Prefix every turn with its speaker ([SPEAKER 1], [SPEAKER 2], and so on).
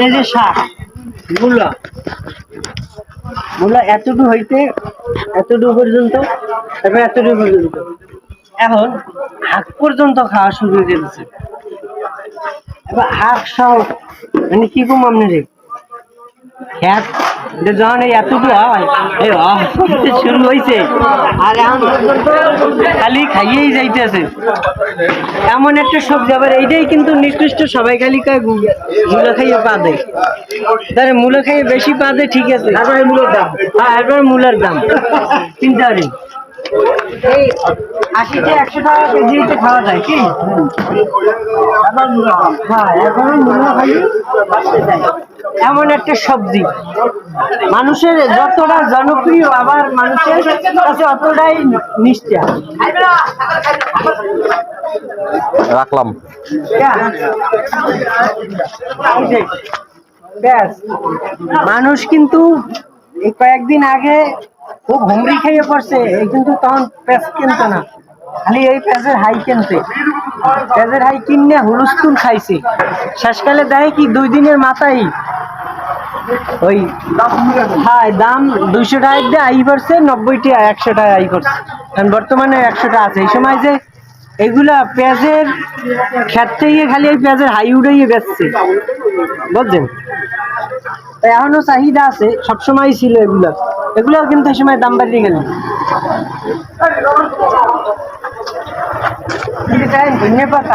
[SPEAKER 1] এই যে শাক মূলা মূলা এতটুকু হইতে এতটুকু পর্যন্ত, তারপরে এতটুকু পর্যন্ত, এখন হাত পর্যন্ত খাওয়া শুরু করে দিয়েছে। এবার হাত সব মানে কি কম আপনি রে হ্যাঁ, যখন এই এতটুকু হয় এই শুরু হয়েছে আর এখন পর্যন্ত খালি খাইয়েই যাইতেছে। এমন একটা সবজি, আবার এইটাই কিন্তু নিকৃষ্ট, সবাই খালি কয় মূলা খাইয়ে পা দেয়, তাহলে মূলা খাইয়ে বেশি পা দেয়, ঠিক আছে, তারপরে মূলার দাম, হ্যাঁ এরপরে মূলার দাম চিন্তা করি এই 80 থেকে 100 টাকা কেজিতে খাওয়া যায় কি? হ্যাঁ এখন মূলা খাইয়ে বাঁচতে যায়। এমন একটা সবজি মানুষের যতটা জনপ্রিয়, আবার মানুষের কাছে অতটাই নিষ্ঠা।
[SPEAKER 2] রাখলাম।
[SPEAKER 1] মানুষ কিন্তু এই কয়েকদিন আগে খুব হুমড়ি খেয়ে পড়ছে, কিন্তু তখন পেঁয়াজ কিনতো না, খালি এই পেঁয়াজের হাই কিনতে, পেঁয়াজের হাই কিনে হুলুস্তুল খাইছে। শেষকালে দেয় কি 2 দিনের মাথায় ওই হ্যাঁ দাম 200 টাকা দিয়ে আই করছে, 90 টাকা 100 টাকা আই করছে, কারণ বর্তমানে 100 টাকা আছে। এই সময় যে এগুলা পেঁয়াজের ক্ষেত থেকে খালি এই পেঁয়াজের হাই উড়াইয়ে বেচছে, বুঝছেন? এখনো চাহিদা আছে, সবসময় ছিল এগুলা, এগুলাও কিন্তু এই সময় দাম বাড়িয়ে গেল। ধন্যবাদ।